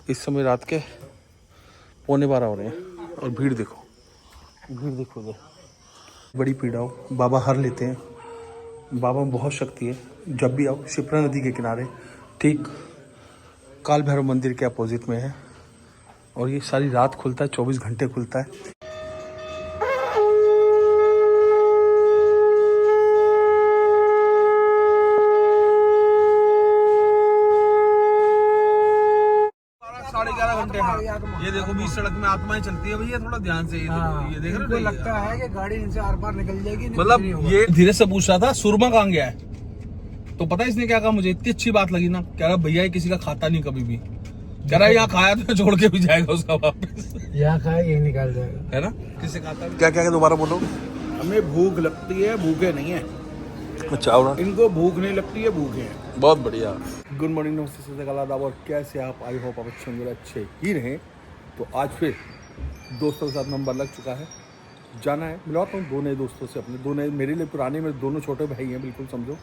इस समय रात के 11:15 हो रहे हैं और भीड़ देखो उधर। बड़ी पीड़ा हो, बाबा हर लेते हैं। बाबा में बहुत शक्ति है। जब भी आओ शिप्रा नदी के किनारे, ठीक काल भैरव मंदिर के अपोजिट में है और ये सारी रात खुलता है, 24 घंटे खुलता है। ये देखो बीच सड़क में आत्माएं चलती है भैया, थोड़ा ध्यान से ये देख रहे हो। लगता है कि गाड़ी इनसे आर पार निकल जाएगी। मतलब ये धीरे से पूछ रहा था सुरमा कहाँ गया है, तो पता है इसने क्या कहा, मुझे इतनी अच्छी बात लगी ना, कह रहा भैया ये किसी का खाता नहीं कभी भी, कह रहा यहाँ खाया तो छोड़ के भी जाएगा उसका वापस, यहाँ खाया यही निकाल जाएगा, है ना। किसी खाता क्या क्या दोबारा बोलो। हमें भूख लगती है, भूखे नहीं है। अच्छा, और इनको भूख नहीं लगती है, भूखे हैं। बहुत बढ़िया। गुड मॉर्निंग, नमस्ते, आदाब, और कैसे आप? आई होप आप अच्छे ही रहें। तो आज फिर दोस्तों के साथ नंबर लग चुका है, जाना है। मिलाता हूँ दो नए दोस्तों से, अपने दो नए, मेरे लिए पुराने, मेरे दोनों छोटे भाई हैं बिल्कुल समझो,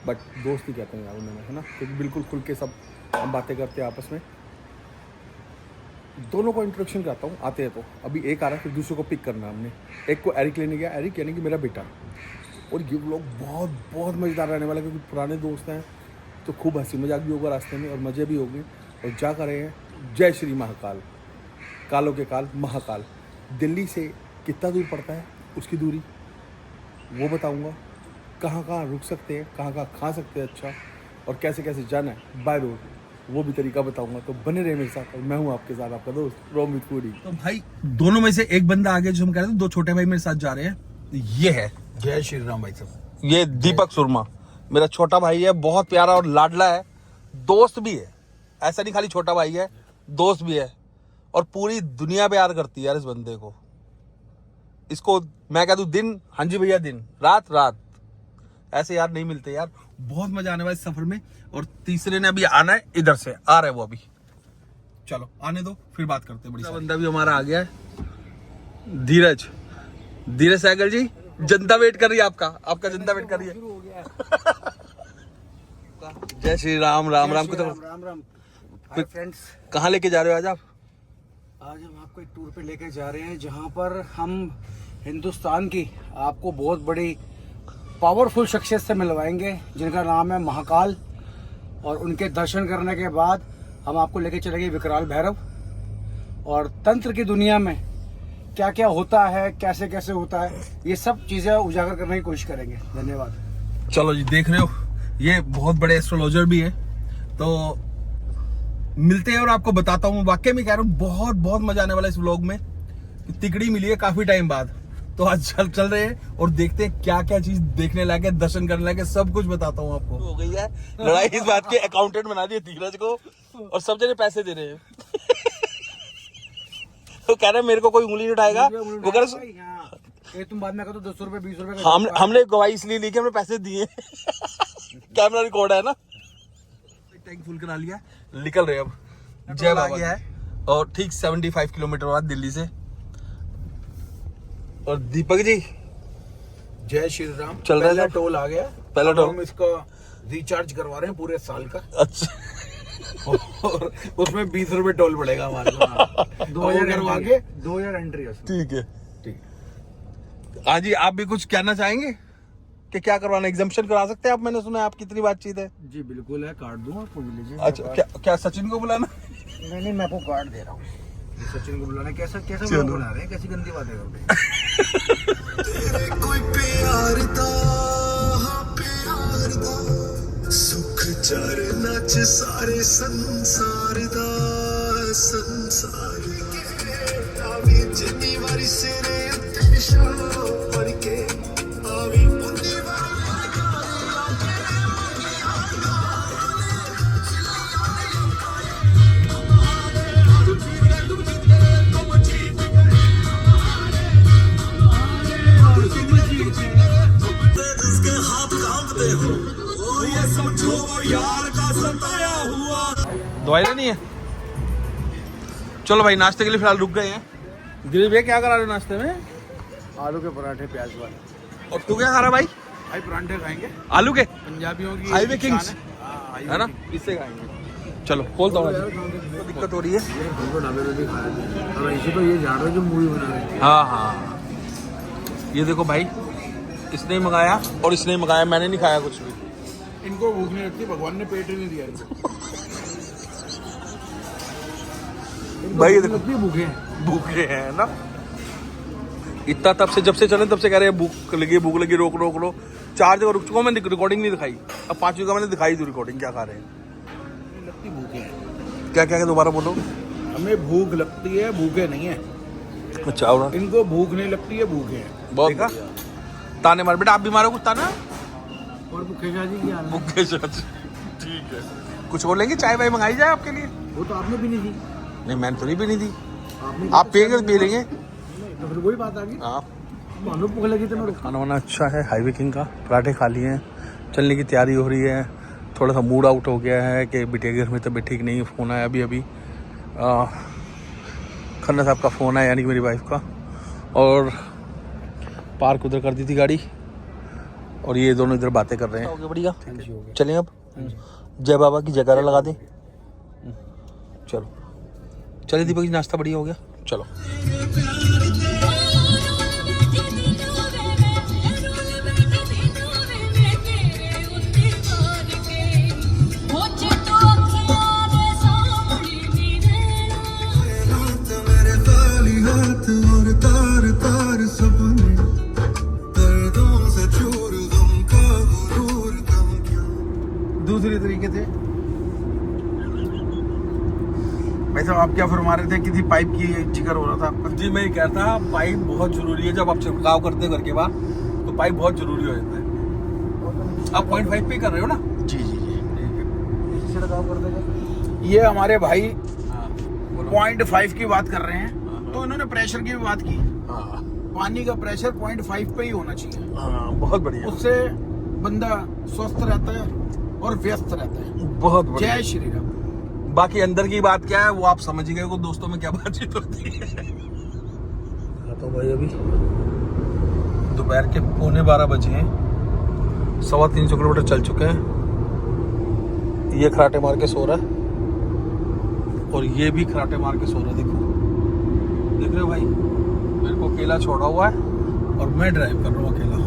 बट दोस्त ही कहते हैं यार उन्होंने, है ना। तो बिल्कुल खुल के सब हम बातें करते हैं आपस में। दोनों को इंट्रोडक्शन कराता हूँ, आते हैं तो। अभी एक आ रहा है, फिर दूसरे को पिक करना हमने। एक को एरिक लेने गया, एरिक यानी कि मेरा बेटा। और ये व्लॉग बहुत बहुत मज़ेदार रहने वाला है, क्योंकि पुराने दोस्त हैं तो खूब हंसी मजाक भी होगा रास्ते में और मज़े भी होंगे। और जा कर रहे हैं जय श्री महाकाल, कालों के काल महाकाल। दिल्ली से कितना दूर पड़ता है, उसकी दूरी वो बताऊंगा, कहाँ कहाँ रुक सकते हैं, कहाँ कहाँ खा सकते हैं अच्छा, और कैसे कैसे जाना है बाय रोड, वो भी तरीका बताऊंगा। तो बने रहे मेरे साथ, और मैं हूँ आपके साथ आपका दोस्त रोम विद फूडी। तो भाई दोनों में से एक बंदा आगे, जो हम कह रहे थे दो छोटे भाई मेरे साथ जा रहे हैं, ये है जय श्री राम भाई साहब। ये दीपक सुरमा मेरा छोटा भाई है, बहुत प्यारा और लाडला है, दोस्त भी है। ऐसा नहीं खाली छोटा भाई है, दोस्त भी है। और पूरी दुनिया प्यार करती है यार इस बंदे को। इसको मैं कह दूं दिन, हाँ जी भैया दिन, रात रात, ऐसे यार नहीं मिलते यार। बहुत मजा आने वाला इस सफर में। और तीसरे ने अभी आना है, इधर से आ रहा है वो अभी। चलो आने दो, फिर बात करते हैं। बड़ी बंदा भी हमारा आ गया है, धीरज। धीरज सहगल जी, जनता वेट कर रही है आपका जनता वेट कर रही है। जय श्री राम, राम राम। राम राम फ्रेंड्स, कहाँ लेके जा रहे हो आज आप? आज हम आपको एक टूर पे लेके जा रहे हैं, जहाँ पर हम हिंदुस्तान की आपको बहुत बड़ी पावरफुल शख्सियत से मिलवाएंगे, जिनका नाम है महाकाल। और उनके दर्शन करने के बाद हम आपको लेके चलेंगे विकराल भैरव, और तंत्र की दुनिया में क्या क्या होता है, कैसे कैसे होता है, ये सब चीजें उजागर करने की कोशिश करेंगे। धन्यवाद। चलो जी, देख रहे हो ये बहुत बड़े एस्ट्रोलॉजर भी है, तो मिलते हैं और आपको बताता हूँ। वाकई में कह रहा हूँ बहुत बहुत मजा आने वाला है इस व्लॉग में। तिकड़ी मिली है काफी टाइम बाद, तो आज चल रहे हैं और देखते हैं क्या क्या चीज देखने लायक है, दर्शन करने लायक है, सब कुछ बताता हूँ आपको। हो गई है लड़ाई इस बात की, अकाउंटेंट बना दिए धीरज को, और सब जने पैसे दे रहे हैं। तो कह रहे मेरे को कोई उंगली नहीं उठाएगा, वो कह रहे तुम बाद में कहो 10 रुपए 20 रुपए। हमने गवाही इसलिए ली कि हमने पैसे दिए। कैमरा रिकॉर्ड है ना। टैंक फुल करा लिया, निकल रहे अब। जय बाबा गया है, और ठीक 75 किलोमीटर बाद दिल्ली से। और दीपक जी जय श्री राम। चल रहा है, टोल आ गया, पहला टोल। हम इसका रिचार्ज करवा रहे हैं पूरे साल का। अच्छा। और उसमें 20 रुपए टोल पड़ेगा हमारे को। 2000 करवा के 2000 एंट्री है। ठीक है। ठीक। हाँ जी, आप भी कुछ कहना चाहेंगे कि क्या करवाना? एग्जाम्पशन करा सकते हैं आप? मैंने सुना है आप कितनी बातचीत है। जी बिल्कुल है, कार्ड दूं आपको, लीजिए। अच्छा, क्या सचिन को बुलाना? नहीं, मैं आपको कार्ड दे रहा हूँ। सचिन को बुलाना कैसा लोग बुला रहे हैं, कैसी गंदी बातें करते हैं। कोई प्यार दा सुख चरना च सारे संसार दा आवी जिन्नी वारी सिरे उत्ते शो पड़ के आवी उन्नी दवाई लेनी है? चलो भाई, नाश्ते के लिए फिलहाल रुक गए हैं। दिलीप भैया क्या करा रहे हो नाश्ते में? आलू के पराठे प्याज वाले। और तू क्या खा रहा भाई? भाई परांठे खाएंगे, आलू के, पंजाबियों की हाईवे किंग्स, है है ना, इससे खाएंगे। चलो खोलता हूँ। तो दिक्कत हो रही है। अब ऐसे तो ये जा रहे जो मूवी बना रहे हैं। हाँ हाँ, ये देखो भाई, इसने ही मंगाया और इसने ही मंगाया, मैंने नहीं खाया कुछ भी। इनको भूख नहीं लगती, भगवान ने पेट ही नहीं दिया इनको। भाई ये देखो, कितनी भूखे हैं। भूखे हैं ना इतना, तब से जब से चले तब से कह रहे हैं भूख लगी, रोक लो। 4 जगह रुक चुका हूं, मैंने रिकॉर्डिंग नहीं दिखाई। अब 5 जगह मैंने दिखाई थी रिकॉर्डिंग, क्या खा रहे हैं। लगती भूखे हैं। क्या दोबारा बोलो। हमें भूख लगती है, भूखे नहीं है। अच्छा हो रहा, इनको भूख नहीं लगती है, भूखे हैं। बहुत देखा ताने मार। बेटा आप भी मारो कुछ ताना। और भूखे शादी की हाल है। भूखे शादी, ठीक है। कुछ और लेंगे, चाय वाय मंगाई जाए आपके लिए। वो तो आपने भी नहीं दी। नहीं मैंने तो नहीं पीनी थी, आपने आप पियेंगे तो पी लेंगे। तो फिर वही बात आ गई। आप मानो भूख लगी तो मैं रुका। खाना वाना अच्छा है, हाईवे किंग का। पराठे खा लिए हैं, चलने की तैयारी हो रही है। थोड़ा सा मूड आउट हो गया है कि बेटे के घर में तबीयत ठीक नहीं है। फ़ोन आया अभी खन्ना साहब का फ़ोन आया, यानी कि मेरी वाइफ का। और पार्क उधर कर दी थी गाड़ी, और ये दोनों इधर बातें कर रहे हैं। हो गया बढ़िया, चलें अब। जय बाबा की जयकारा लगा दें। चलो चलिए दीपक जी, नाश्ता बढ़िया हो गया, चलो। मेरे खाली हाथ और तार तार सपने, दर्दों से चूर गम का गुरूर कम क्यों। दूसरी तरीके से भाई साहब, आप क्या फरमा रहे थे? किसी पाइप की जिक्र हो रहा था आपका। जी मैं ये कहता था, पाइप बहुत जरूरी है। जब आप छिड़काव करते हो घर के बाहर, तो पाइप बहुत जरूरी हो जाता है। आप 0.5 पे कर रहे हो ना? जी जी जी। इसी छिड़काव कर देगा। ये हमारे भाई हाँ, 0.5 की बात कर रहे हैं, तो इन्होंने प्रेशर की भी बात की। हाँ, पानी का प्रेशर 0.5 पे ही होना चाहिए। हाँ, बहुत बढ़िया, उससे बंदा स्वस्थ रहता है और व्यस्त रहता है। बहुत बढ़िया। जय श्री राम। बाकी अंदर की बात क्या है वो आप समझ गए हो, दोस्तों में क्या बातचीत होती है। तो भाई अभी दोपहर के 11:15 बजे हैं, 350 किलोमीटर चल चुके हैं। ये खराटे मार के सो रहा है और ये भी खराटे मार के सो रहा है। देखो, देख रहे हो भाई, मेरे को अकेला छोड़ा हुआ है और मैं ड्राइव कर रहा हूँ अकेला।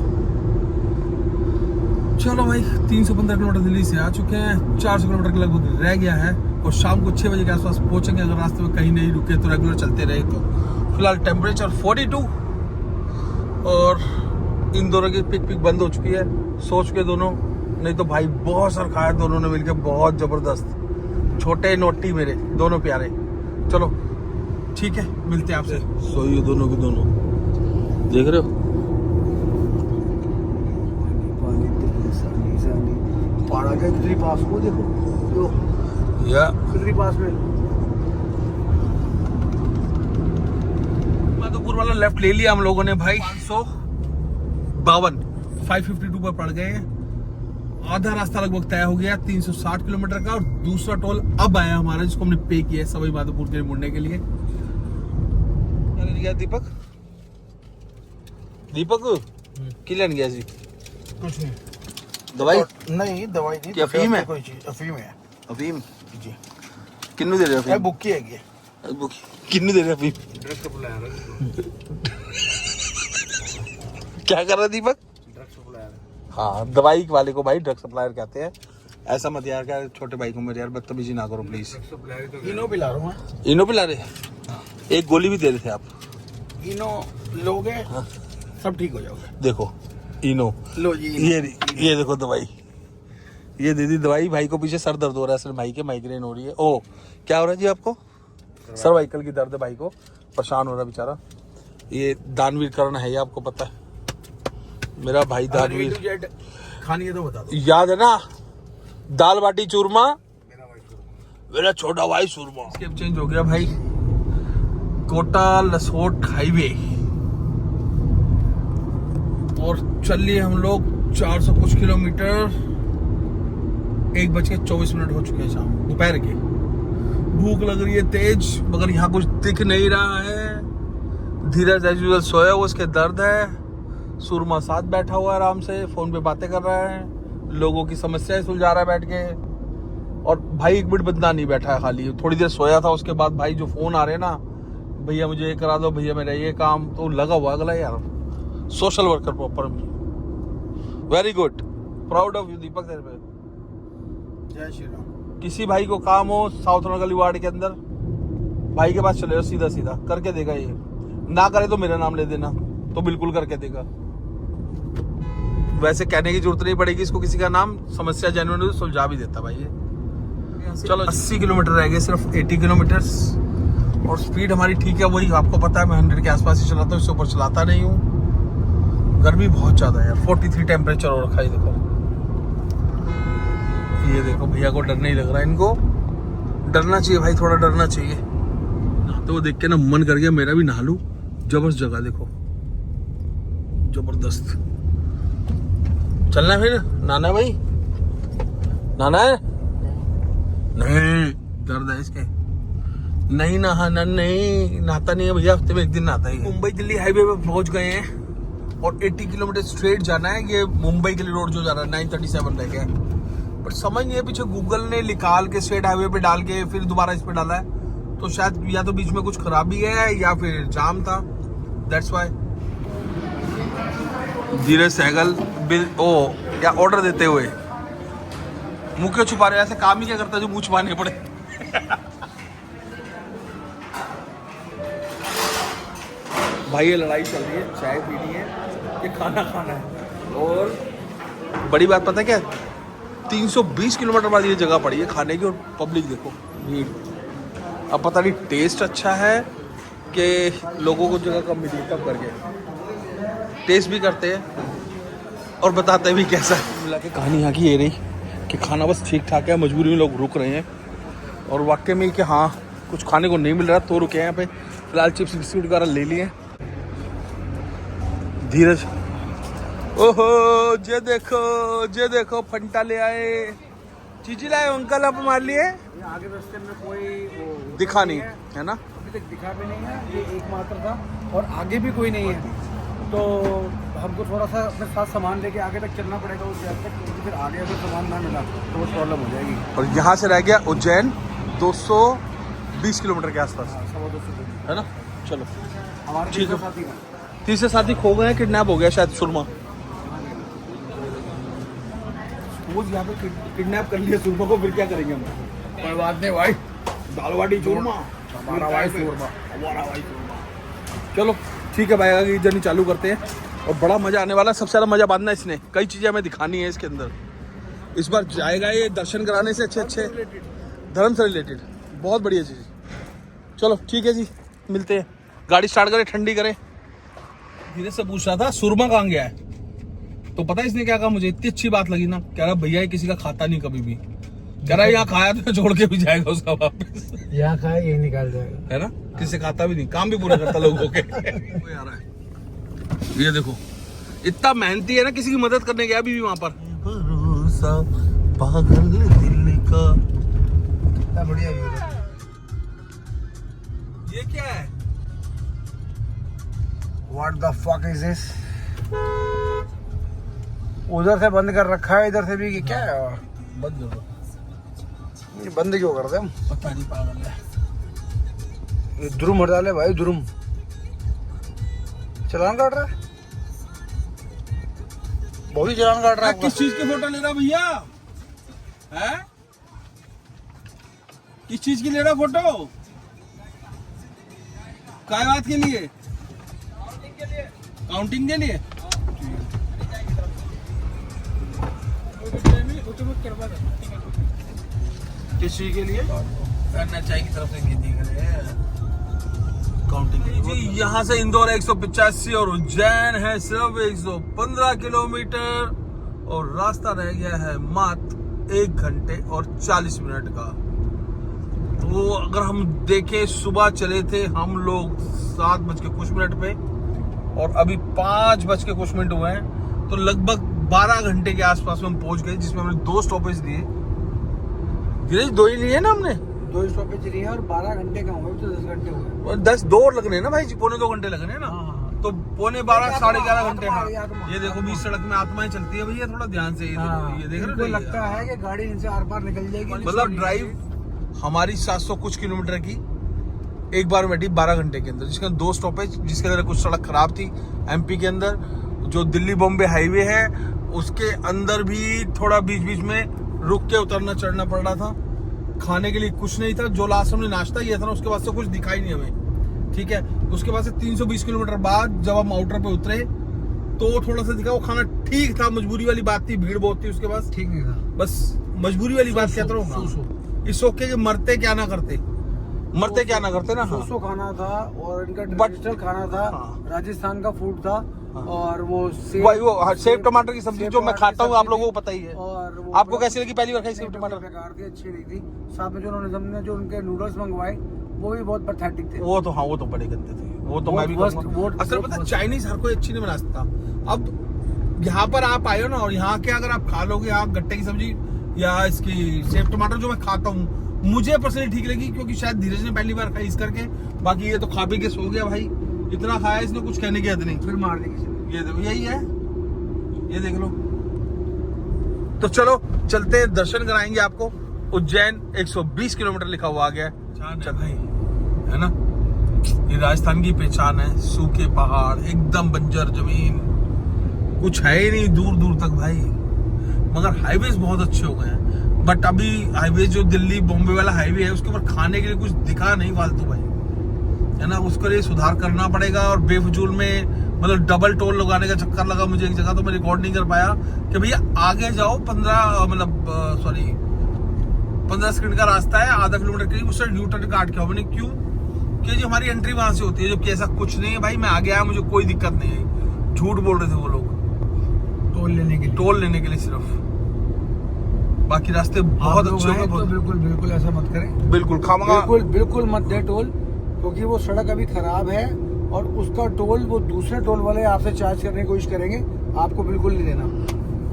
चलो भाई, 315 किलोमीटर दिल्ली से आ चुके हैं, 400 किलोमीटर के लगभग रह गया है और शाम को 6 बजे के आसपास पहुंचेंगे। अगर रास्ते में कहीं नहीं रुके तो रेगुलर चलते रहे तो। फिलहाल टेम्परेचर 42 और इन दोनों की पिक बंद हो चुकी है, सो चुके दोनों। नहीं तो भाई बहुत सर खाया दोनों ने मिलकर, बहुत जबरदस्त। छोटे नोटी मेरे दोनों प्यारे। चलो ठीक है, मिलते हैं आपसे। सोइए दोनों के दोनों, देख रहे हो पहाड़ा के कितनी पास को देखो, जो या कितनी पास में। माधोपुर वाला लेफ्ट ले लिया हम लोगों ने भाई। 552 पर पड़ गए हैं। आधा रास्ता लगभग तय हो गया, 360 किलोमीटर का। और दूसरा टोल अब आया हमारा, जिसको हमने पे किया है सवाई माधोपुर के लिए मुड़ने के लिए। दीपक की लेने गया जी? कुछ नहीं। दवाई नहीं, दवाई नहीं। क्या अफीम है? कोई चीज अफीम है अफीम जी। किन्नू दे रहे हो क्या बुक की है? किन्नू दे रहे हो अफीम? ड्रग्स सप्लायर है। क्या कर रहा है दीपक? ड्रग्स सप्लायर है। हाँ, दवाई वाले को भाई ड्रग सप्लायर कहते हैं। ऐसा मत यार, क्या छोटे भाई को मेरे यार बदतमीजी ना करो प्लीज। इनो पिला रहा हूँ मैं। इनो पिला रहे? एक गोली भी दे रहे थे आप। इनो लोगे सब ठीक हो जाओगे। देखो इनो, लो जी। ये देखो दवाई, ये दे दी दवाई। भाई को पीछे सर दर्द हो रहा है, सर भाई के माइग्रेन हो रही है। ओ क्या हो रहा है जी आपको? सर्वाइकल की दर्द है भाई को, परेशान हो रहा है बेचारा। ये दानवीर करना है, ये आपको पता है। मेरा भाई दानवीर खानी है तो बता दो। याद है ना, दाल बाटी चूरमा, मेरा छोटा भाई चूरमा। स्केप चेंज हो गया भाई, कोटा लसोट हाईवे। और चल लिए हम लोग 400 कुछ किलोमीटर। 1:24 हो चुके हैं शाम दोपहर के। भूख लग रही है तेज, मगर यहाँ कुछ दिख नहीं रहा है। धीरज एज यूजुअल सोया हुआ, उसके दर्द है। सुरमा साथ बैठा हुआ है आराम से, फोन पे बातें कर रहा है, लोगों की समस्याएं सुलझा रहा है बैठ के। और भाई एक मिनट बंदा नहीं बैठा है खाली, थोड़ी देर सोया था, उसके बाद भाई जो फोन आ रहे हैं ना, भैया मुझे ये करा दो, भैया मेरा ये काम, तो लगा हुआ अगला यार। Social worker proper, very good, proud of you Deepak. तेरे पे जय श्री राम। किसी भाई को काम हो साउथ गली वार्ड के अंदर, भाई के पास चले जाओ, सीधा सीधा करके देगा ये, ना करे तो मेरा नाम ले देना, तो बिल्कुल करके देगा। वैसे कहने की जरूरत नहीं पड़ेगी इसको किसी का नाम, समस्या जेन्युइन सुलझा भी देता भाई ये। चलो 80 किलोमीटर रह गए, सिर्फ 80 किलोमीटर, और स्पीड हमारी ठीक है, वही आपको पता है, मैं 100 के आसपास ही चलाता हूँ, इससे ऊपर चलाता नहीं हूँ। गर्मी बहुत ज्यादा है, 43 टेम्परेचर हो रखा है। देखो ये देखो, भैया को डर नहीं लग रहा है, इनको डरना चाहिए भाई, थोड़ा डरना चाहिए। तो वो देख के ना मन कर गया मेरा भी नहा लूं। जबरदस्त जगह देखो, जबरदस्त। चलना है फिर, नाना भाई, नाना है? नहीं, दर्द है इसके, नहीं नहाना, नहीं नहाता नहीं है भैया, हफ्ते में एक दिन नहाता ही है। मुंबई दिल्ली हाईवे पे पहुंच गए हैं और 80 किलोमीटर स्ट्रेट जाना है। ये मुंबई के लिए रोड जो जा रहा है 937 रह गया, बट समझ नहीं है, पीछे गूगल ने निकाल के स्ट्रेट हाईवे पे डाल के फिर दोबारा इस पे डाला है, तो शायद या तो बीच में कुछ खराबी है या फिर जाम था, that's why. Dheeraj Sehgal bill ओ क्या ऑर्डर देते हुए मुंह क्यों छुपा रहे, ऐसे काम ही क्या करता जो मुंह छुपाने पड़े। भाई ये लड़ाई चल रही है, चाय पीनी है कि खाना खाना है, और बड़ी बात पता है क्या, 320 किलोमीटर बाद ये जगह पड़ी है खाने की, और पब्लिक देखो भीड़। अब पता नहीं टेस्ट अच्छा है कि लोगों को जगह कम मिली, कब करके टेस्ट भी करते हैं और बताते भी कैसा है। मिला के कहानी यहाँ की ये रही कि खाना बस ठीक ठाक है, मजबूरी में लोग रुक रहे हैं, और वाकई में कि हाँ कुछ खाने को नहीं मिल रहा तो रुके हैं यहाँ पे। फिलहाल चिप्स बिस्कुट वगैरह ले लिए। धीरज, ओहो जे देखो फंटा ले आए, चीची लाए अंकल, आप मार लिए। आगे रास्ते में कोई दिखा नहीं है ना, अभी तक दिखा भी नहीं है, ये एकमात्र था, और आगे भी कोई नहीं है, तो हमको थोड़ा सा अपने साथ सामान लेके आगे तक चलना पड़ेगा उस जगह तक, क्योंकि फिर आगे अगर सामान ना मिला तो वो प्रॉब्लम हो जाएगी। और यहाँ से रह गया उज्जैन 220 किलोमीटर के आसपास, 250 है ना। चलो हमारे ठीक है। साथी का तीसरे साथी खो गए, किडनैप हो गया शायद सुरमा, वो यहाँ पे किडनैप कर लिया सुरमा को, फिर क्या करेंगे हम। कोई बात नहीं भाई, दाल बाटी चूरमा, हमारा भाई सुरमा। चलो ठीक है भाई, आगे जर्नी चालू करते हैं, और बड़ा मजा आने वाला है। सबसे ज्यादा मजा बांधना इसने, कई चीजें हमें दिखानी है इसके अंदर। इस बार जाएगा ये दर्शन कराने से अच्छे धर्म से रिलेटेड, बहुत बढ़िया चीज। चलो ठीक है जी, मिलते हैं। गाड़ी स्टार्ट करें, ठंडी करें। धीरे से पूछ रहा था सुरमा कहाँ गया है, तो पता है इसने क्या कहा, मुझे इतनी अच्छी बात लगी ना, कह रहा भैया ये किसी का खाता नहीं कभी भी, कह रहा यहाँ खाया तो छोड़ के भी जाएगा उसका वापस, यहाँ खाया यही निकाल जाएगा, है ना। किसी से खाता भी नहीं, काम भी पूरा करता लोगों के। वो आ रहा है, ये देखो इतना मेहनती है ना, किसी की मदद करने गया अभी भी वहां पर। भरोसा पागल दिल का, कितना बढ़िया व्यू है। ये क्या है, What the fuck is this? उधर से बंद कर रखा है, इधर से भी, कि क्या है? बंद कर दो। ये बंद क्यों कर दे हम? पता नहीं, पागल है। ये ध्रुम हटा ले भाई, ध्रुम चलान काट रहा है, बहुत ही चलान काट रहा है। किस चीज की फोटो ले रहा भैया है, किस चीज की ले रहा फोटो, काय बात के लिए, काउंटिंग के लिए। किस चीज के लिए, करना चाहिए की तरफ से खेती करे काउंटिंग के लिए। यहाँ से इंदौर 185 और उज्जैन है सिर्फ 115 किलोमीटर, और रास्ता रह गया है मात्र 1 घंटे और 40 मिनट का। तो अगर हम देखें, सुबह चले थे हम लोग 7:00 पे, और अभी 5:00 हुए हैं, तो लगभग 12 घंटे के आसपास में हम पहुंच गए, जिसमें हमने 2 स्टॉपेज लिए। धीरे 2 ही लिए ना हमने, 2 स्टॉपेज लिए और 12 घंटे का हुए, तो 10 घंटे हुए। और 10 2 और लगने हैं ना भाई जी, 1.25-2 घंटे लगने हैं ना। तो 11:15 11:30 घंटे। हाँ या तो ये देखो बीच सड़क में आत्माएं चलती है भैया, थोड़ा ध्यान से ये देखो, ये देख रहे इनको हो लगता है कि गाड़ी इनसे आर पार निकल जाएगी। मतलब ड्राइव हमारी 700 कुछ किलोमीटर की एक बार बैठी 12 घंटे के अंदर, जिसके अंदर 2 स्टॉपेज, जिसके अंदर कुछ सड़क खराब थी एमपी के अंदर। जो दिल्ली बॉम्बे हाईवे है उसके अंदर भी थोड़ा बीच बीच में रुक के उतरना चढ़ना पड़ रहा था। खाने के लिए कुछ नहीं था, जो लास्ट हमने नाश्ता किया था ना उसके बाद से कुछ दिखाई नहीं हमें, ठीक है। उसके बाद से 320 किलोमीटर बाद जब हम आउटर पे उतरे तो थोड़ा सा दिखा, वो खाना ठीक था, मजबूरी वाली बात थी, भीड़ बहुत थी उसके पास, ठीक नहीं था, बस मजबूरी वाली बात कहता हूँ। इस ओके कि मरते क्या ना करते ना। हाँ। सो खाना था और इनका But- ट्रेडिशनल खाना था, हाँ। राजस्थान का फूड था। और वो भाई वो सेब टमाटर की सब्जी जो मैं खाता हूँ आप लोगों को पता ही है। और वो आपको कैसी लगी? पहली बार खाई सेब टमाटर? बेकार थी, अच्छी नहीं थी। साथ में जो उन्होंने हमने जो उनके नूडल्स मंगवाए वो भी बहुत पैथेटिक थे। वो तो हाँ, वो तो बड़े गंदे थे, वो तो मैं भी worst, कहूंगा। worst, असल worst, पता worst। चाइनीज हर कोई अच्छी नहीं बना सकता। अब यहाँ पर आप आए हो ना, और यहाँ के अगर आप खा लोगे आप गट्टे की सब्जी या इसकी सेब टमाटर जो मैं खाता हूँ, मुझे पर्सनली ठीक लगी, क्योंकि शायद धीरज ने पहली बार खाई इस करके। बाकी ये तो खा पी के सो गया भाई, इतना खाया इसने, कुछ कहने की हद नहीं। फिर मार दी किसी ने। ये देखो यही है, ये देख लो। तो चलो चलते हैं, दर्शन कराएंगे आपको। उज्जैन 120 किलोमीटर लिखा हुआ आ गया है। चल भाई, है ना, ये राजस्थान की पहचान है। सूखे पहाड़, एकदम बंजर जमीन, कुछ है ही नहीं दूर दूर तक भाई। मगर हाईवेज बहुत अच्छे हो गए हैं। बट अभी हाईवे जो दिल्ली बॉम्बे वाला हाईवे है उसके ऊपर खाने के लिए कुछ दिखा नहीं फालतू भाई, है ना। उसके लिए सुधार करना पड़ेगा। और बेफजूल में मतलब डबल टोल लगाने का चक्कर लगा मुझे एक जगह, तो मैं रिकॉर्ड नहीं कर पाया कि भैया आगे जाओ 15 सेकंड का रास्ता है, आधा किलोमीटर के लिए, उससे यू टर्न काट के आओ। मैंने क्यों? कि जो हमारी एंट्री वहां से होती है, जबकि ऐसा कुछ नहीं है भाई। मैं आगे आया, मुझे कोई दिक्कत नहीं है। झूठ बोल रहे थे वो लोग, टोल लेने के लिए सिर्फ। बाकी रास्ते बहुत अच्छे हो तो गए। बिल्कुल ऐसा मत करें, बिल्कुल खामगा, बिल्कुल मत दे टोल, क्योंकि वो सड़क अभी खराब है और उसका टोल वो दूसरे टोल वाले आपसे चार्ज करने की कोशिश करेंगे, आपको बिल्कुल नहीं देना।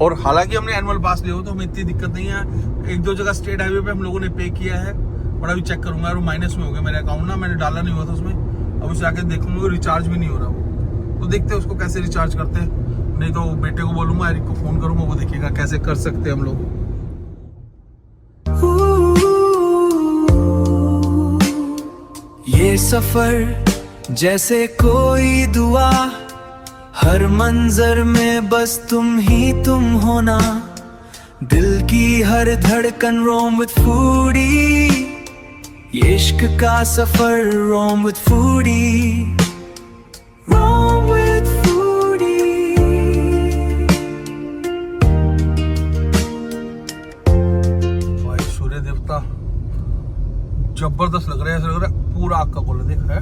और हालांकि हमने एनुअल पास लिया हो तो हमें इतनी दिक्कत नहीं है। 1-2 जगह स्टेट हाईवे पे हम लोगों ने पे किया है, और अभी चेक करूंगा यार, वो माइनस में हो गया मेरा अकाउंट ना, मैंने डाला नहीं हुआ था उसमें। अब उसे आके देखूंगा, रिचार्ज भी नहीं हो रहा वो, तो देखते हैं उसको कैसे रिचार्ज करते हैं। नहीं तो बेटे को बोलूंगा, एरिक को फोन करूंगा, वो देखिएगा कैसे कर सकते हैं हम लोग। ये सफर जैसे कोई दुआ, हर मंजर में बस तुम ही तुम होना। दिल की हर धड़कन रोम विद फूडी, ये इश्क का सफर Rome with foodie, Rome with foodie. भाई सूर्य देवता जबरदस्त लग रहा है, ऐसा लग रहा है पूरा आग का गोला देख है।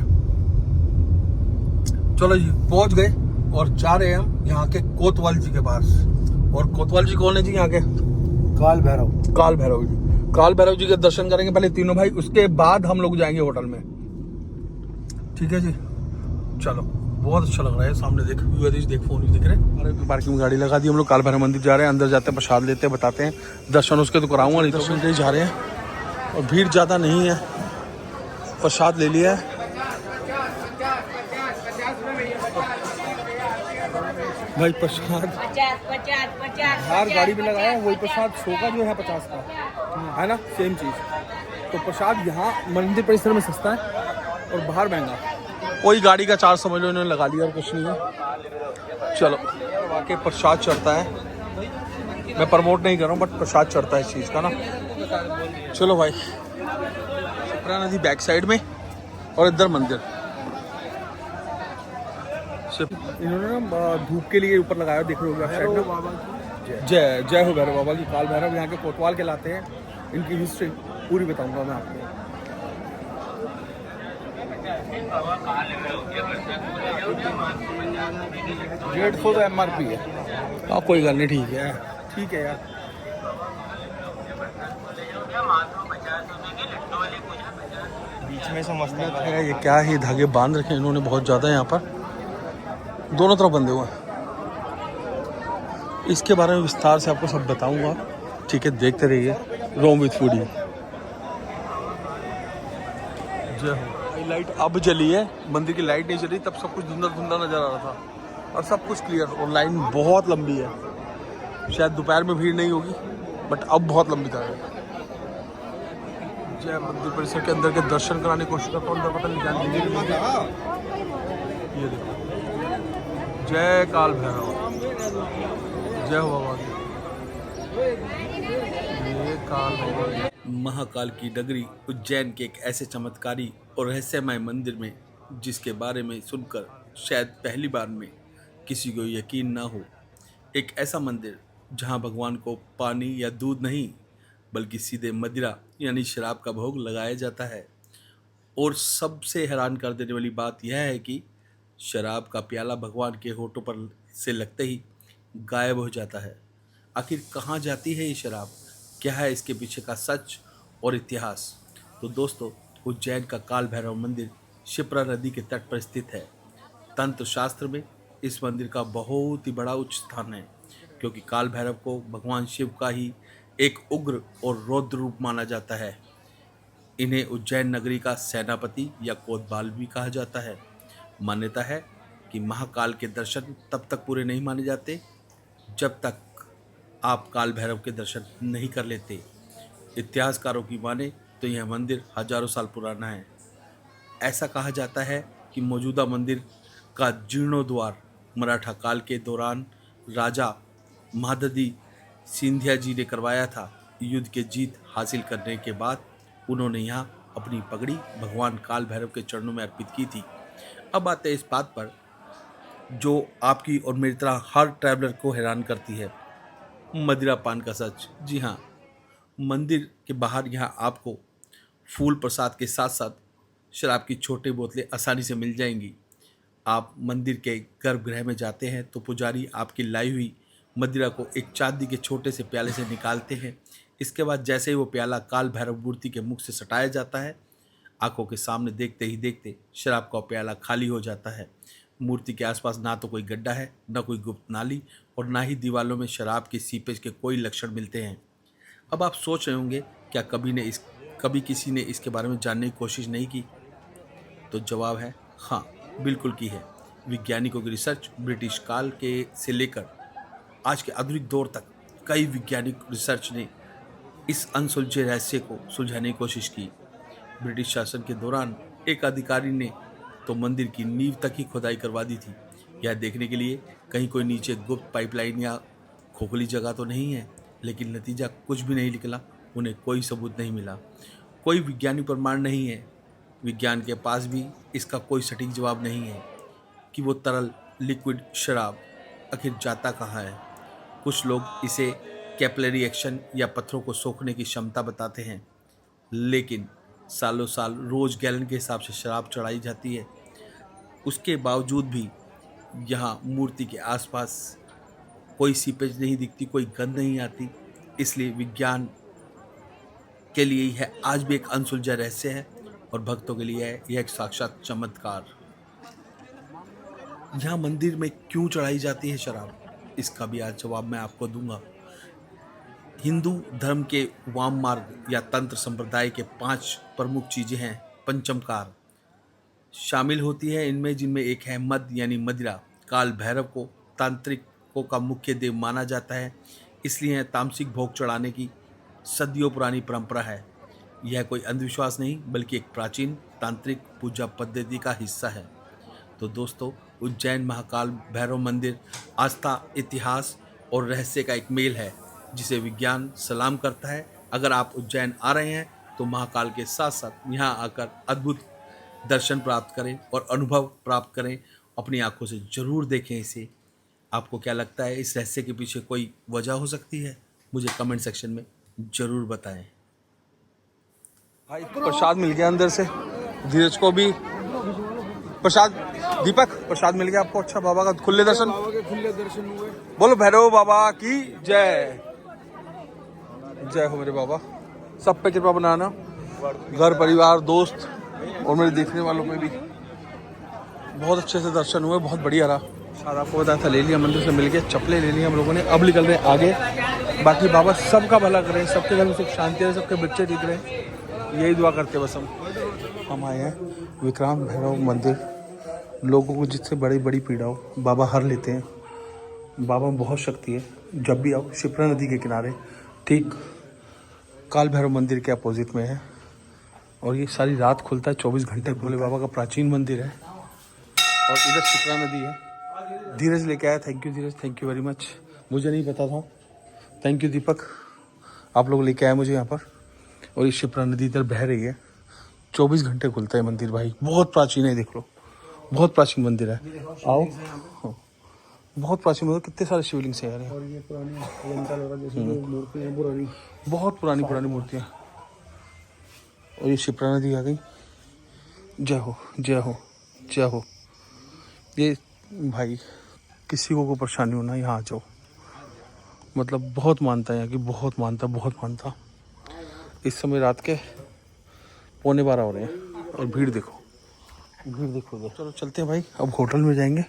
चलो जी पहुंच गए और जा रहे हैं हम यहाँ के कोतवाल जी के पास। और कोतवाल जी कौन है जी? यहाँ के काल भैरव जी। काल भैरव जी के दर्शन करेंगे पहले तीनों भाई, उसके बाद हम लोग जाएंगे होटल में, ठीक है जी। चलो बहुत अच्छा लग रहा है, सामने देख देख फोन दिख रहे हैं। पार्किंग में गाड़ी लगा दी, हम लोग काल भैरव मंदिर जा रहे हैं। अंदर जाते हैं, प्रसाद लेते हैं, बताते हैं, दर्शन उसके तो कराऊंगा नहीं, दर्शन के ही जा रहे हैं। और भीड़ ज्यादा नहीं है, प्रसाद ले लिया है। भाई प्रसाद 50 बाहर गाड़ी में लगाया, वही प्रसाद 100 का जो है 50 का है ना, सेम चीज़। तो प्रसाद यहाँ मंदिर परिसर में सस्ता है और बाहर महंगा। वही गाड़ी का 400 समझ लो इन्होंने लगा लिया और कुछ नहीं है। चलो वाकई प्रसाद चढ़ता है, मैं प्रमोट नहीं कर रहा हूँ बट प्रसाद चढ़ता है इस चीज़ का ना। चलो भाई, शिप्रा नदी बैक साइड में और इधर मंदिर। इन्होंने ना धूप के लिए ऊपर लगाया, देख रहे होगे आप साइड में। जय हो भैरव बाबा की। काल भैरव यहाँ के कोतवाल कहलाते हैं। इनकी हिस्ट्री पूरी बताऊंगा मैं आपको। $150 MRP है। हाँ कोई गल नहीं, ठीक है। ठीक है यार। बीच में समझता है ये क्या है, ये धागे बांध रखे इन्होंने बहुत ज़्यादा यहाँ पर, दोनों तरफ बंधे हुए हैं। इसके बारे में विस्तार से आपको सब बताऊंगा, ठीक है, देखते रहिए रोम विद फूडी। जय हो। लाइट अब जली है, मंदिर की लाइट नहीं जली, तब सब कुछ धुंधला धुंधला नजर आ रहा था और सब कुछ क्लियर। और लाइन बहुत लंबी है, शायद दोपहर में भीड़ नहीं होगी बट अब बहुत लंबी था। जय मंदिर परिसर के अंदर के दर्शन कराने की कोशिश करता हूँ, अंदर पता नहीं क्या। ये देखो, जय काल भैरव, जय हो बाबा की। ये काल भैरव महाकाल की नगरी उज्जैन के एक ऐसे चमत्कारी और रहस्यमय मंदिर में जिसके बारे में सुनकर शायद पहली बार में किसी को यकीन ना हो। एक ऐसा मंदिर जहां भगवान को पानी या दूध नहीं बल्कि सीधे मदिरा यानी शराब का भोग लगाया जाता है। और सबसे हैरान कर देने वाली बात यह है कि शराब का प्याला भगवान के होठों पर से लगते ही गायब हो जाता है। आखिर कहाँ जाती है ये शराब? क्या है इसके पीछे का सच और इतिहास? तो दोस्तों, उज्जैन का काल भैरव मंदिर शिप्रा नदी के तट पर स्थित है। तंत्र शास्त्र में इस मंदिर का बहुत ही बड़ा उच्च स्थान है, क्योंकि काल भैरव को भगवान शिव का ही एक उग्र और रौद्र रूप माना जाता है। इन्हें उज्जैन नगरी का सेनापति या कोतवाल भी कहा जाता है। मान्यता है कि महाकाल के दर्शन तब तक पूरे नहीं माने जाते जब तक आप काल भैरव के दर्शन नहीं कर लेते। इतिहासकारों की माने तो यह मंदिर हजारों साल पुराना है। ऐसा कहा जाता है कि मौजूदा मंदिर का जीर्णोद्वार मराठा काल के दौरान राजा महादजी सिंधिया जी ने करवाया था। युद्ध के जीत हासिल करने के बाद उन्होंने यहाँ अपनी पगड़ी भगवान काल भैरव के चरणों में अर्पित की थी। अब आते हैं इस बात पर जो आपकी और मेरी तरह हर ट्रैवलर को हैरान करती है, मदिरा पान का सच। जी हाँ, मंदिर के बाहर यहाँ आपको फूल प्रसाद के साथ साथ शराब की छोटी बोतलें आसानी से मिल जाएंगी। आप मंदिर के गर्भगृह में जाते हैं तो पुजारी आपकी लाई हुई मदिरा को एक चांदी के छोटे से प्याले से निकालते हैं। इसके बाद जैसे ही वो प्याला काल भैरव मूर्ति के मुख से सटाया जाता है, आंखों के सामने देखते ही देखते शराब का प्याला खाली हो जाता है। मूर्ति के आसपास ना तो कोई गड्ढा है, ना कोई गुप्त नाली और ना ही दीवालों में शराब के सीपेज के कोई लक्षण मिलते हैं। अब आप सोच रहे होंगे, क्या कभी किसी ने इसके बारे में जानने की कोशिश नहीं की? तो जवाब है हाँ, बिल्कुल की है। वैज्ञानिकों की रिसर्च ब्रिटिश काल के से लेकर आज के आधुनिक दौर तक कई वैज्ञानिक रिसर्च ने इस अनसुलझे रहस्य को सुलझाने की कोशिश की। ब्रिटिश शासन के दौरान एक अधिकारी ने तो मंदिर की नींव तक ही खुदाई करवा दी थी, यह देखने के लिए कहीं कोई नीचे गुप्त पाइपलाइन या खोखली जगह तो नहीं है। लेकिन नतीजा कुछ भी नहीं निकला। उन्हें कोई सबूत नहीं मिला, कोई वैज्ञानिक प्रमाण नहीं है। विज्ञान के पास भी इसका कोई सटीक जवाब नहीं है कि वो तरल लिक्विड शराब आखिर जाता कहाँ है। कुछ लोग इसे कैपिलरी एक्शन या पत्थरों को सोखने की क्षमता बताते हैं, लेकिन सालों साल रोज गैलन के हिसाब से शराब चढ़ाई जाती है। उसके बावजूद भी यहाँ मूर्ति के आसपास कोई सीपेज नहीं दिखती, कोई गंध नहीं आती। इसलिए विज्ञान के लिए यह आज भी एक अनसुलझा रहस्य है और भक्तों के लिए यह एक साक्षात चमत्कार। यहाँ मंदिर में क्यों चढ़ाई जाती है शराब, इसका भी आज जवाब मैं आपको दूंगा। हिंदू धर्म के वाम मार्ग या तंत्र संप्रदाय के 5 प्रमुख चीजें हैं। पंचमकार शामिल होती है इनमें, जिनमें एक है मद यानी मदिरा। काल भैरव को तांत्रिकों का मुख्य देव माना जाता है, इसलिए तामसिक भोग चढ़ाने की सदियों पुरानी परंपरा है। यह कोई अंधविश्वास नहीं बल्कि एक प्राचीन तांत्रिक पूजा पद्धति का हिस्सा है। तो दोस्तों, उज्जैन महाकाल भैरव मंदिर आस्था, इतिहास और रहस्य का एक मेल है जिसे विज्ञान सलाम करता है। अगर आप उज्जैन आ रहे हैं तो महाकाल के साथ साथ यहाँ आकर अद्भुत दर्शन प्राप्त करें और अनुभव प्राप्त करें। अपनी आंखों से जरूर देखें इसे। आपको क्या लगता है, इस रहस्य के पीछे कोई वजह हो सकती है? मुझे कमेंट सेक्शन में जरूर बताएं। भाई प्रसाद मिल गया अंदर से, धीरज को भी प्रसाद, दीपक प्रसाद मिल गया आपको। अच्छा, बाबा का खुले दर्शन हुए। बोलो भैरव बाबा की जय। जय हो मेरे बाबा। सब पे कृपा बनाना, घर परिवार दोस्त और मेरे देखने वालों पे भी। बहुत अच्छे से दर्शन हुए, बहुत बढ़िया रहा। शायद आपको बताया था, ले लिया मंदिर से मिल गया, चप्पलें ले ली हम लोगों ने। अब निकल रहे हैं आगे। बाकी बाबा सबका भला करें, सबके घर में सुख शांति रहे, सबके बच्चे ठीक रहे, यही दुआ करते बस हम। हम आए हैं विक्रांत भैरव मंदिर। लोगों को जिससे बड़ी बड़ी पीड़ा हो बाबा हर लेते हैं। बाबा में बहुत शक्ति है। जब भी आओ शिप्रा नदी के किनारे ठीक काल भैरव मंदिर के अपोजिट में है और ये सारी रात खुलता है, 24 घंटे भोले बाबा का प्राचीन मंदिर है। और इधर शिप्रा नदी है। धीरज लेके आया, thank you Dheeraj, thank you very much. मुझे नहीं पता था, थैंक यू दीपक, आप लोग लेके आए मुझे यहाँ पर। और ये शिप्रा नदी इधर बह रही है, 24 घंटे खुलता है मंदिर भाई। बहुत प्राचीन है, देख लो बहुत प्राचीन मंदिर है। आओ, बहुत प्राचीन मंदिर, कितने सारे शिवलिंग से यार हैं। और ये पुरानी अलंकार वगैरह जैसे जो मूर्तियाँ हैं पुरानी, बहुत पुरानी पुरानी मूर्तियाँ। और ये शिप्रा नदी आ गई। जय हो जय हो जय हो। ये भाई किसी को परेशानी होना यहाँ आ जाओ, मतलब बहुत मानता है यहाँ की, बहुत मानता। इस समय रात के 11:15 हो रहे हैं और भीड़ देखो उधर। चलो चलते हैं भाई, अब होटल में जाएंगे,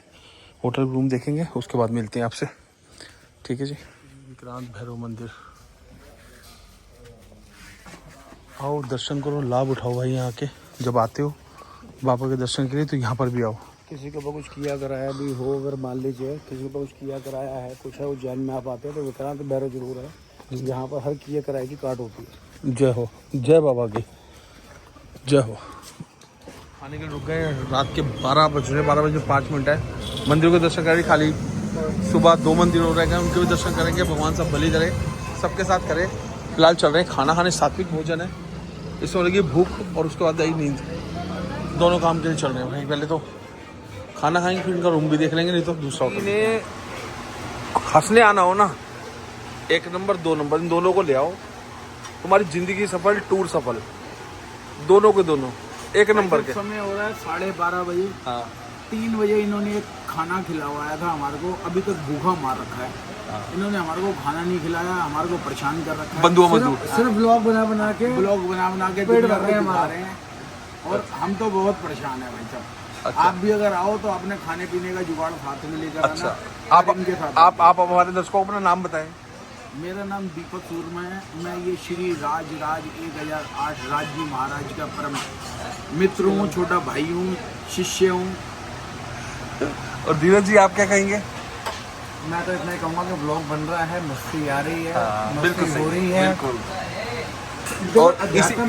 होटल रूम देखेंगे, उसके बाद मिलते हैं आपसे, ठीक है जी। विक्रांत भैरव मंदिर आओ, दर्शन करो, लाभ उठाओ भाई यहाँ के। जब आते हो बाबा के दर्शन के लिए तो यहाँ पर भी आओ। किसी को कुछ किया कराया भी हो, अगर मान लीजिए किसी को कुछ किया कराया है, कुछ है, उज्जैन में आप आते हैं तो विक्रांत भैरव जरूर है, यहाँ पर हर किया कराए की काट होती है। जय हो, जय बाबा की जय हो। आने के लिए रुक गए, रात के 12 बज रहे, 12 बजे 5 मिनट है। मंदिरों के दर्शन करें, खाली सुबह 2 मंदिरों रह गए, उनके भी दर्शन करेंगे। भगवान सब भली करे, सबके साथ करें। फिलहाल चल रहे हैं खाना खाने, सात्विक भोजन है, इसमें लगी भूख और उसके बाद आई नींद, दोनों काम के लिए चल रहे हैं भाई। पहले तो खाना खाएंगे, फिर इनका रूम भी देख लेंगे, नहीं तो दूसरा होटल। इन्हें हंसने आना हो ना, 1 नंबर 2 नंबर इन दोनों को ले आओ, तुम्हारी जिंदगी सफल, टूर सफल, दोनों के दोनों 1 नंबर के। समय हो रहा है 12:30 बजे। हाँ 3 बजे इन्होंने एक खाना खिलवाया था हमारे को, अभी तक भूखा मार रखा है। इन्होंने हमारे को खाना नहीं खिलाया, हमारे को परेशान कर रखा है। बंधुआ मजदूर सिर्फ ब्लॉग बना के पेट भर रहे हैं और हम तो बहुत परेशान है भाई साहब। अच्छा। आप भी अगर आओ तो अपने खाने पीने का जुगाड़ साथ में लेकर अच्छा, आना। आप इनके साथ आप हमारे दर्शकों को अपना नाम बताएं। मेरा नाम दीपक सूरमा है, मैं ये श्री राज 1008 राज्य महाराज का परम मित्र हूँ, छोटा भाई हूँ, शिष्य हूँ। और धीरज जी आप क्या कहेंगे? मैं तो इतना ही कहूँगा कि ब्लॉग बन रहा है, मस्ती आ रही है, बिल्कुल मस्ती हो सही, रही है, बिल्कुल। और और अध्यात्म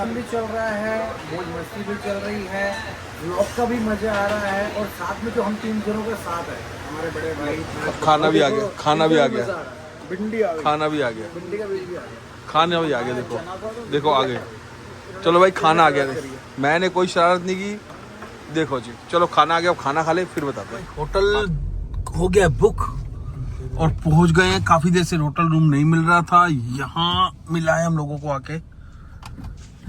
भी चल रहा है, मौज मस्ती भी चल रही है, ब्लॉग का भी मजा आ रहा है। और साथ में जो हम 3 जनों के साथ है, हमारे बड़े भाई, खाना भी आ गया, खाना भी आ गया, भिंडी आ गई, खाना भी आ गया, भिंडी का बीज भी आ गया, खाना भी आ गया। देखो आ गए। चलो भाई खाना आ गया, मैंने कोई शरारत नहीं की। देखो जी, चलो खाना आ गया, अब खाना खा ले फिर बताते हैं। होटल हो गया बुक और पहुंच गए हैं। काफी देर से होटल रूम नहीं मिल रहा था, यहाँ मिला है हम लोगों को आके।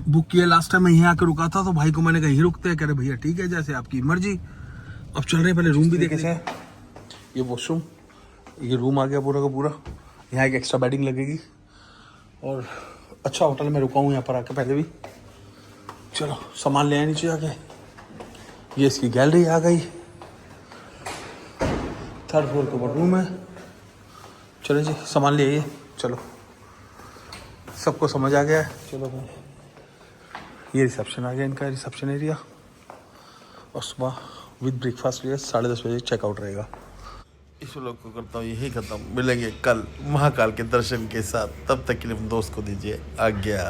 बुक किया लास्ट टाइम मैं यहीं आके रुका था, तो भाई को मैंने कहा यहीं रुकते हैं, कह रहे भैया ठीक है जैसे आपकी मर्जी। अब चल रहे हैं, पहले रूम भी देख रहे हैं। ये वॉशरूम, ये रूम आ गया पूरा का पूरा। यहाँ एक एक्स्ट्रा बेडिंग लगेगी और अच्छा होटल में रुका हूँ यहाँ पर आके पहले भी। चलो सामान ले आए नीचे आके। ये इसकी गैलरी आ गई, 3rd फ्लोर के ऊपर रूम है। चलो जी सामान ले आइए, चलो सबको समझ आ गया है। चलो भाई, ये रिसेप्शन आ गया इनका, रिसेप्शन एरिया। और सुबह विद ब्रेकफास्ट 10:30 बजे चेकआउट रहेगा। इस व्लॉग को करता हूँ यही खत्म। मिलेंगे कल महाकाल के दर्शन के साथ, तब तक के लिए दोस्त को दीजिए आज्ञा।